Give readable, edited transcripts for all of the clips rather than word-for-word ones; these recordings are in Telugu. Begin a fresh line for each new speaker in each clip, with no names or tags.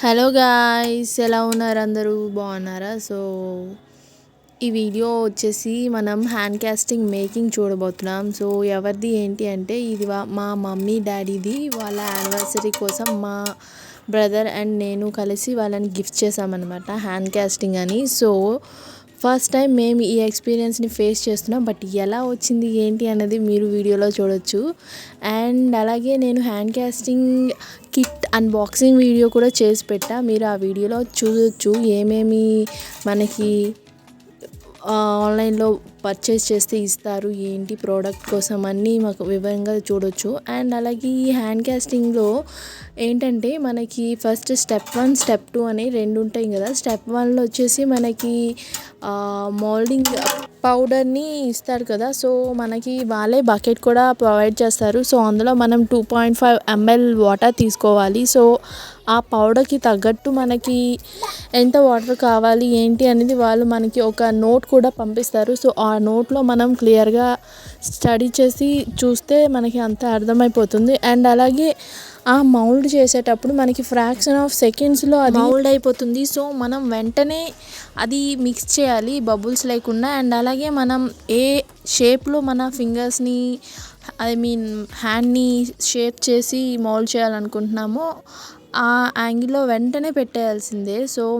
హలో గాయ్స్, ఎలా ఉన్నారు? అందరూ బాగున్నారా? ఈ వీడియో వచ్చేసి మనం హ్యాండ్ కాస్టింగ్ మేకింగ్ చూడబోతున్నాం. ఎవరిది ఏంటి అంటే ఇది మా మమ్మీ డాడీది. వాళ్ళ యానివర్సరీ కోసం మా బ్రదర్ అండ్ నేను కలిసి వాళ్ళని గిఫ్ట్ చేసామన్నమాట హ్యాండ్ కాస్టింగ్ అని. ఫస్ట్ టైం మేము ఈ ఎక్స్పీరియన్స్ని ఫేస్ చేస్తున్నాం. బట్ ఎలా వచ్చింది ఏంటి అన్నది మీరు వీడియోలో చూడొచ్చు. అండ్ అలాగే నేను hand casting kit unboxing video కూడా చేసి పెట్టా. మీరు ఆ వీడియోలో చూడొచ్చు ఏమేమి మనకి ఆన్లైన్లో పర్చేస్ చేస్తే ఇస్తారు, ఏంటి ప్రోడక్ట్ కోసం అన్నీ మాకు వివరంగా చూడొచ్చు. అండ్ అలాగే ఈ హ్యాండ్ కాస్టింగ్లో ఏంటంటే మనకి ఫస్ట్ స్టెప్ 1 స్టెప్ 2 అని 2 ఉంటాయి కదా. స్టెప్ 1లో వచ్చేసి మనకి మోల్డింగ్ పౌడర్ని ఇస్తారు కదా. మనకి వాళ్ళే బకెట్ కూడా ప్రొవైడ్ చేస్తారు. అందులో మనం 2.5 ml వాటర్ తీసుకోవాలి. ఆ పౌడర్కి తగ్గట్టు మనకి ఎంత వాటర్ కావాలి ఏంటి అనేది వాళ్ళు మనకి ఒక నోట్ కూడా పంపిస్తారు. ఆ నోట్లో మనం క్లియర్గా స్టడీ చేసి చూస్తే మనకి అంత అర్థమైపోతుంది. అండ్ అలాగే ఆ మౌల్డ్ చేసేటప్పుడు మనకి ఫ్రాక్షన్ ఆఫ్ సెకండ్స్లో అది మౌల్డ్ అయిపోతుంది. మనం వెంటనే అది మిక్స్ చేయాలి బబుల్స్ లేకుండా. అండ్ అలాగే మనం ఏ షేప్లో మన ఫింగర్స్ని హ్యాండ్ని షేప్ చేసి మౌల్డ్ చేయాలనుకుంటున్నామో ఆ యాంగిల్లో వెంటనే పెట్టేయాల్సిందే.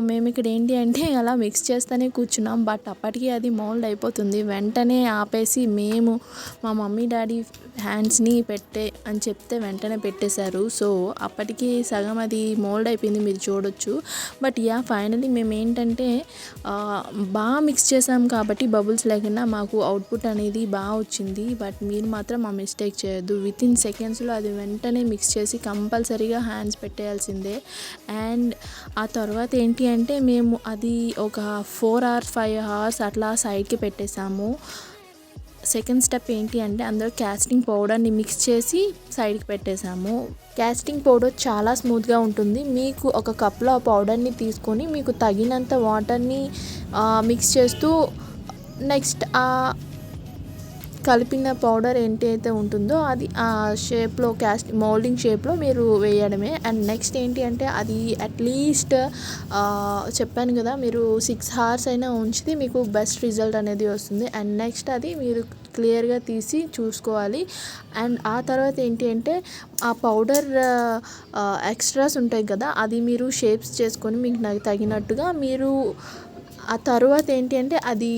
మేము ఇక్కడ ఏంటి అంటే అలా మిక్స్ చేస్తూనే కూర్చున్నాం. బట్ అప్పటికి అది మౌల్డ్ అయిపోతుంది. వెంటనే ఆపేసి మేము మా మమ్మీ డాడీ హ్యాండ్స్ని అని చెప్తే వెంటనే పెట్టేశారు. అప్పటికి సగం అది మౌల్డ్ అయిపోయింది, మీరు చూడొచ్చు. బట్ ఫైనలీ మేము ఏంటంటే బాగా మిక్స్ చేసాం కాబట్టి బబుల్స్ లేకుండా మాకు అవుట్పుట్ అనేది బాగా వచ్చింది. బట్ మీరు మాత్రం ఆ మిస్టేక్ చేయొద్దు. వితిన్ సెకండ్స్లో అది వెంటనే మిక్స్ చేసి కంపల్సరీగా హ్యాండ్స్ పెట్టేయాల్సిందే. అండ్ ఆ తర్వాత ఏంటి అంటే మేము అది ఒక 4 hours 5 hours అట్లా సైడ్కి పెట్టేసాము. సెకండ్ స్టెప్ ఏంటి అంటే అందులో కాస్టింగ్ పౌడర్ని మిక్స్ చేసి సైడ్కి పెట్టేసాము. కాస్టింగ్ పౌడర్ చాలా స్మూత్గా ఉంటుంది. మీకు ఒక కప్లో ఆ పౌడర్ని తీసుకొని మీకు తగినంత వాటర్ని మిక్స్ చేస్తూ నెక్స్ట్ కలిపిన పౌడర్ ఏంటి అయితే ఉంటుందో అది ఆ షేప్లో మౌల్డింగ్ షేప్లో మీరు వేయడమే. అండ్ నెక్స్ట్ ఏంటి అంటే అది అట్లీస్ట్ చెప్పాను కదా, మీరు 6 hours అయినా ఉంచితే మీకు బెస్ట్ రిజల్ట్ అనేది వస్తుంది. అండ్ నెక్స్ట్ అది మీరు క్లియర్గా తీసి చూసుకోవాలి. అండ్ ఆ తర్వాత ఏంటి అంటే ఆ పౌడర్ ఎక్స్ట్రాస్ ఉంటాయి కదా, అది మీరు షేప్స్ చేసుకొని మీకు తగినట్టుగా మీరు ఆ తర్వాత ఏంటి అంటే అది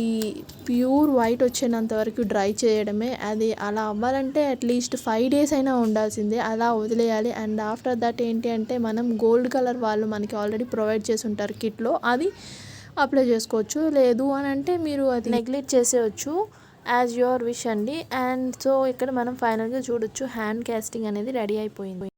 ప్యూర్ వైట్ వచ్చేంత వరకు డ్రై చేయడమే. అది అలా అవ్వాలంటే అట్లీస్ట్ 5 days అయినా ఉండాల్సిందే, అలా వదిలేయాలి. అండ్ ఆఫ్టర్ దట్ ఏంటి అంటే మనం గోల్డ్ కలర్ వాళ్ళు మనకి ఆల్రెడీ ప్రొవైడ్ చేసి ఉంటారు కిట్లో, అది అప్లై చేసుకోవచ్చు. లేదు అని అంటే మీరు అది నెగ్లెక్ట్ చేసేయచ్చు, యాజ్ యువర్ విష్ అండి. అండ్ ఇక్కడ మనం ఫైనల్గా చూడొచ్చు హ్యాండ్ కాస్టింగ్ అనేది రెడీ అయిపోయింది.